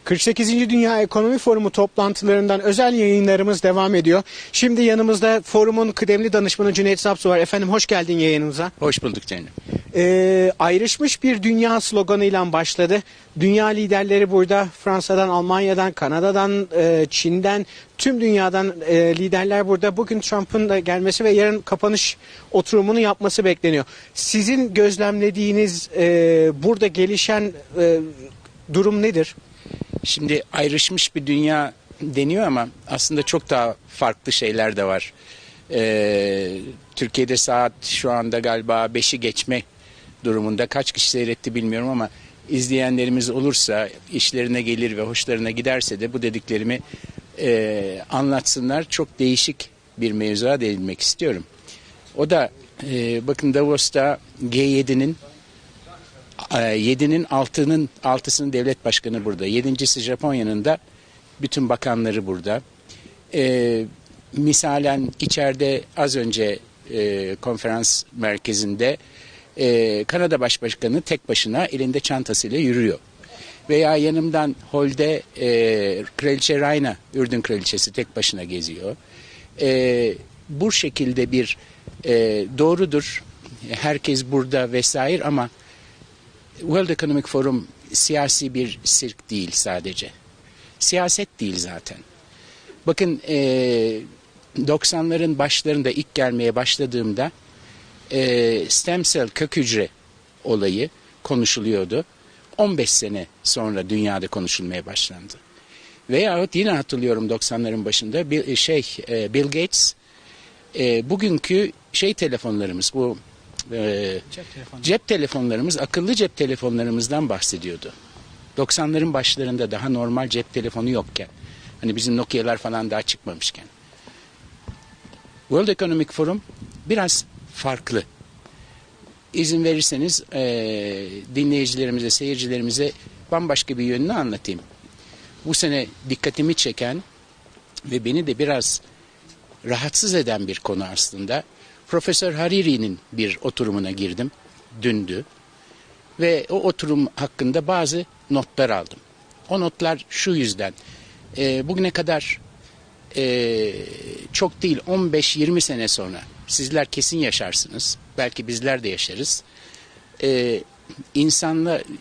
48. Dünya Ekonomi Forumu toplantılarından özel yayınlarımız devam ediyor. Şimdi yanımızda forumun kıdemli danışmanı Cüneyt Zapsu var. Efendim hoş geldin yayınımıza. Hoş bulduk canım. Ayrışmış bir dünya sloganıyla başladı. Dünya liderleri burada Fransa'dan, Almanya'dan, Kanada'dan, Çin'den, tüm dünyadan liderler burada. Bugün Trump'ın da gelmesi ve yarın kapanış oturumunu yapması bekleniyor. Sizin gözlemlediğiniz burada gelişen durum nedir? Şimdi ayrışmış bir dünya deniyor ama aslında çok daha farklı şeyler de var. Türkiye'de saat şu anda galiba 5'i geçme durumunda. Kaç kişi seyretti bilmiyorum ama izleyenlerimiz olursa, işlerine gelir ve hoşlarına giderse de bu dediklerimi anlatsınlar. Çok değişik bir mevzuya değinmek istiyorum. O da bakın Davos'ta G7'nin 7'nin 6'sının devlet başkanı burada. 7.'si Japonya'nın da bütün bakanları burada. Misalen içeride az önce konferans merkezinde Kanada Başbakanı tek başına elinde çantasıyla yürüyor. Veya yanımdan holde Kraliçe Rayna, Ürdün Kraliçesi tek başına geziyor. Bu şekilde bir doğrudur. Herkes burada vesaire ama World Economic Forum siyasi bir sirk değil sadece. Siyaset değil zaten. Bakın 90'ların başlarında ilk gelmeye başladığımda stem cell kök hücre olayı konuşuluyordu. 15 sene sonra dünyada konuşulmaya başlandı. Veyahut yine hatırlıyorum 90'ların başında Bill Gates bugünkü telefonlarımız bu cep telefonlarımız, akıllı cep telefonlarımızdan bahsediyordu. 90'ların başlarında daha normal cep telefonu yokken. Hani bizim Nokia'lar falan daha çıkmamışken. World Economic Forum biraz farklı. İzin verirseniz dinleyicilerimize, seyircilerimize bambaşka bir yönünü anlatayım. Bu sene dikkatimi çeken ve beni de biraz rahatsız eden bir konu aslında. Profesör Hariri'nin bir oturumuna girdim. Dündü. Ve o oturum hakkında bazı notlar aldım. O notlar şu yüzden. Bugüne kadar çok değil 15-20 sene sonra sizler kesin yaşarsınız. Belki bizler de yaşarız.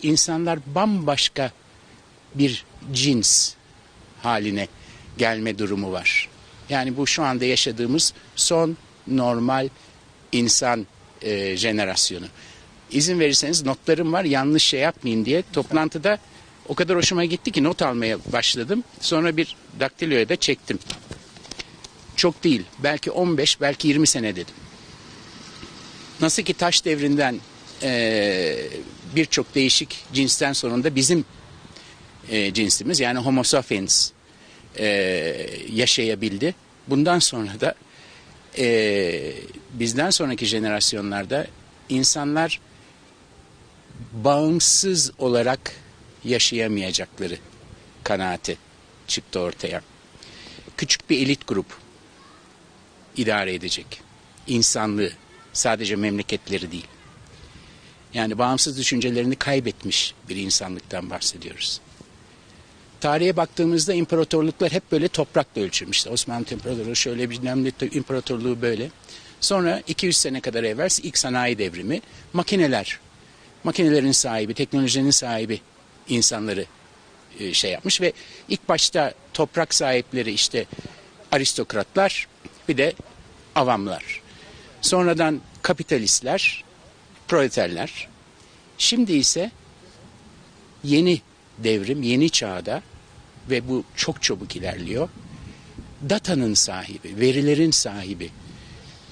İnsanlar bambaşka bir cins haline gelme durumu var. Yani bu şu anda yaşadığımız son normal insan jenerasyonu. İzin verirseniz notlarım var, yanlış şey yapmayayım diye. Toplantıda o kadar hoşuma gitti ki not almaya başladım. Sonra bir daktiloya da çektim. Çok değil, belki 15, belki 20 sene dedim. Nasıl ki taş devrinden birçok değişik cinsten sonunda bizim cinsimiz yani Homo sapiens yaşayabildi. Bundan sonra da bizden sonraki jenerasyonlarda insanlar bağımsız olarak yaşayamayacakları kanaati çıktı ortaya. Küçük bir elit grup idare edecek insanlığı, sadece memleketleri değil. Yani bağımsız düşüncelerini kaybetmiş bir insanlıktan bahsediyoruz. Tarihe baktığımızda imparatorluklar hep böyle toprakla ölçülmüştü. Osmanlı İmparatorluğu şöyle bir imparatorluğu böyle. Sonra 200 sene kadar evvel ilk sanayi devrimi, makinelerin sahibi, teknolojinin sahibi insanları yapmış ve ilk başta toprak sahipleri işte aristokratlar, bir de avamlar. Sonradan kapitalistler, proleterler. Şimdi ise yeni devrim, yeni çağda ve bu çok çabuk ilerliyor. Datanın sahibi, verilerin sahibi,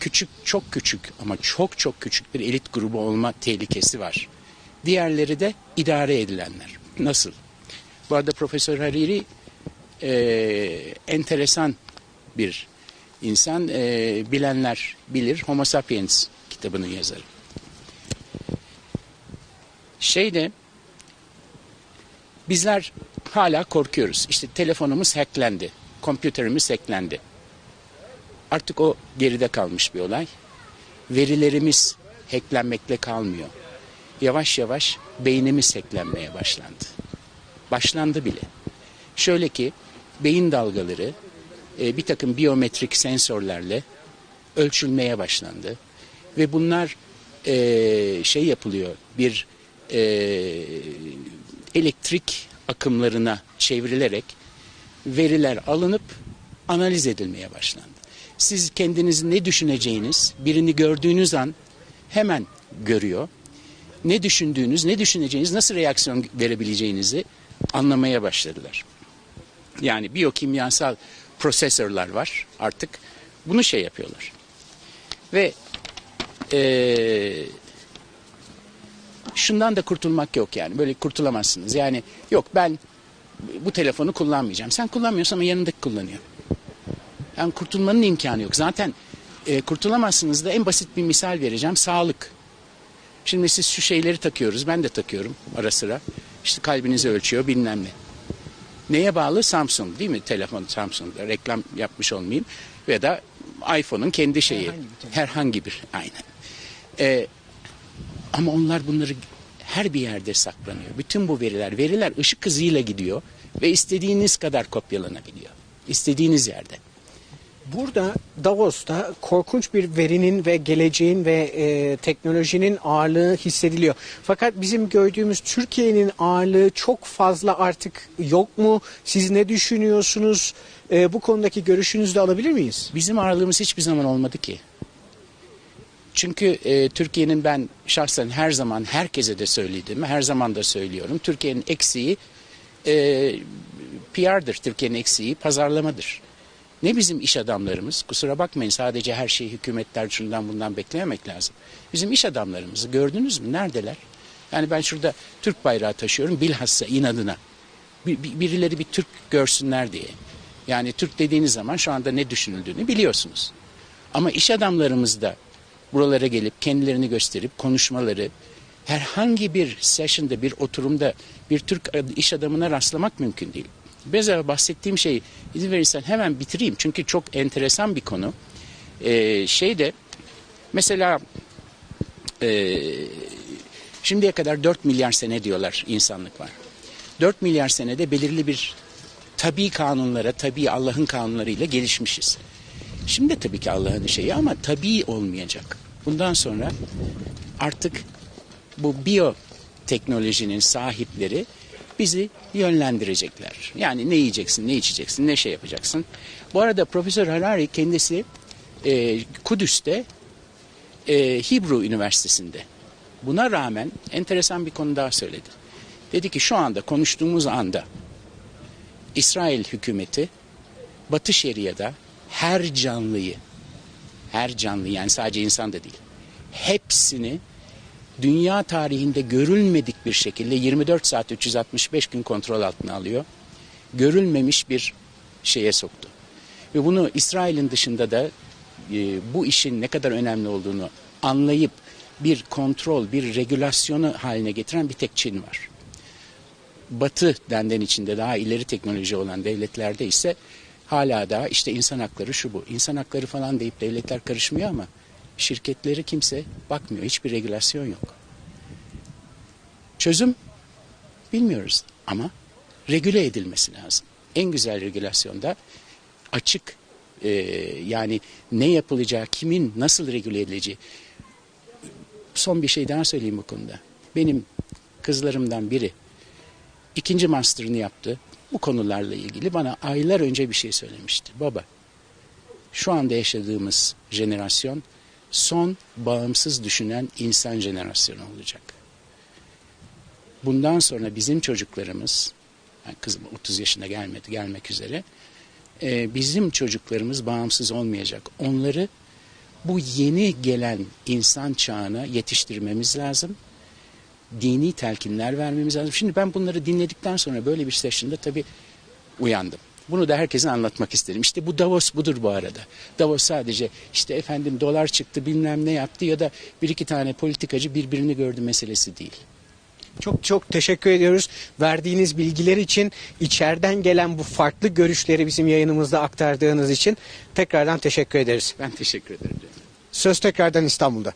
küçük, çok küçük ama çok çok küçük bir elit grubu olma tehlikesi var. Diğerleri de idare edilenler. Nasıl? Bu arada Profesör Hariri enteresan bir insan. Bilenler bilir. Homo sapiens kitabının yazarı. Bizler hala korkuyoruz. İşte telefonumuz hacklendi. Kompüterimiz hacklendi. Artık o geride kalmış bir olay. Verilerimiz hacklenmekle kalmıyor. Yavaş yavaş beynimiz hacklenmeye başlandı. Başlandı bile. Şöyle ki beyin dalgaları bir takım biyometrik sensörlerle ölçülmeye başlandı. Ve bunlar şey yapılıyor, bir elektrik akımlarına çevrilerek veriler alınıp analiz edilmeye başlandı. Siz kendinizi ne düşüneceğiniz, birini gördüğünüz an hemen görüyor. Ne düşündüğünüz, ne düşüneceğiniz, nasıl reaksiyon verebileceğinizi anlamaya başladılar. Yani biyokimyasal prosesörler var artık. Bunu şey yapıyorlar. Ve şundan da kurtulmak yok yani. Böyle kurtulamazsınız. Yani yok ben bu telefonu kullanmayacağım. Sen kullanmıyorsan ama yanındaki kullanıyor. Yani kurtulmanın imkanı yok. Zaten kurtulamazsınız da en basit bir misal vereceğim. Sağlık. Şimdi siz şu şeyleri takıyoruz. Ben de takıyorum ara sıra. İşte kalbinizi ölçüyor bilmem ne. Neye bağlı? Samsung değil mi? Telefon Samsung'da. Reklam yapmış olmayayım. Ya da iPhone'un kendi şeyi. Herhangi bir. Aynen. Ama onlar bunları her bir yerde saklanıyor. Bütün bu veriler ışık hızıyla gidiyor ve istediğiniz kadar kopyalanabiliyor. İstediğiniz yerde. Burada Davos'ta korkunç bir verinin ve geleceğin ve teknolojinin ağırlığı hissediliyor. Fakat bizim gördüğümüz Türkiye'nin ağırlığı çok fazla artık yok mu? Siz ne düşünüyorsunuz? Bu konudaki görüşünüzü de alabilir miyiz? Bizim ağırlığımız hiçbir zaman olmadı ki. Çünkü Türkiye'nin ben şahsen her zaman herkese de söylediğimi her zaman da söylüyorum. Türkiye'nin eksiği PR'dır. Türkiye'nin eksiği pazarlamadır. Ne bizim iş adamlarımız, kusura bakmayın sadece her şeyi hükümetler şundan bundan beklememek lazım. Bizim iş adamlarımızı gördünüz mü? Neredeler? Yani ben şurada Türk bayrağı taşıyorum bilhassa inadına. Birileri bir Türk görsünler diye. Yani Türk dediğiniz zaman şu anda ne düşünüldüğünü biliyorsunuz. Ama iş adamlarımız da buralara gelip kendilerini gösterip konuşmaları, herhangi bir session'da, bir oturumda bir Türk iş adamına rastlamak mümkün değil. Biraz evvel bahsettiğim şeyi izin verirsen hemen bitireyim. Çünkü çok enteresan bir konu. Mesela şimdiye kadar 4 milyar sene diyorlar insanlık var. 4 milyar senede belirli bir tabii kanunlara, tabii Allah'ın kanunlarıyla gelişmişiz. Şimdi de tabii ki Allah'ın şeyi ama tabii olmayacak. Bundan sonra artık bu biyoteknolojinin sahipleri bizi yönlendirecekler. Yani ne yiyeceksin, ne içeceksin, ne şey yapacaksın. Bu arada Profesör Harari kendisi Kudüs'te Hebrew Üniversitesi'nde. Buna rağmen enteresan bir konu daha söyledi. Dedi ki şu anda konuştuğumuz anda İsrail hükümeti Batı Şeria'da her canlıyı yani sadece insan da değil, hepsini dünya tarihinde görülmedik bir şekilde 24 saat 365 gün kontrol altına alıyor. Görülmemiş bir şeye soktu. Ve bunu İsrail'in dışında da bu işin ne kadar önemli olduğunu anlayıp bir kontrol, bir regülasyonu haline getiren bir tek Çin var. Batı denden içinde daha ileri teknoloji olan devletlerde ise hala da işte insan hakları şu bu. İnsan hakları falan deyip devletler karışmıyor ama şirketleri kimse bakmıyor. Hiçbir regülasyon yok. Çözüm bilmiyoruz ama regüle edilmesi lazım. En güzel regülasyonda açık yani ne yapılacağı, kimin nasıl regüle edileceği. Son bir şey daha söyleyeyim bu konuda. Benim kızlarımdan biri 2. master'ını yaptı. Bu konularla ilgili bana aylar önce bir şey söylemişti. Baba, şu anda yaşadığımız jenerasyon son bağımsız düşünen insan jenerasyonu olacak. Bundan sonra bizim çocuklarımız, yani kızım 30 yaşına gelmek üzere, bizim çocuklarımız bağımsız olmayacak. Onları bu yeni gelen insan çağına yetiştirmemiz lazım. Dini telkinler vermemiz lazım. Şimdi ben bunları dinledikten sonra böyle bir session'da tabii uyandım. Bunu da herkese anlatmak isterim. İşte bu Davos budur bu arada. Davos sadece işte efendim dolar çıktı bilmem ne yaptı ya da bir iki tane politikacı birbirini gördü meselesi değil. Çok çok teşekkür ediyoruz. Verdiğiniz bilgiler için, içeriden gelen bu farklı görüşleri bizim yayınımızda aktardığınız için tekrardan teşekkür ederiz. Ben teşekkür ederim. Söz tekrardan İstanbul'da.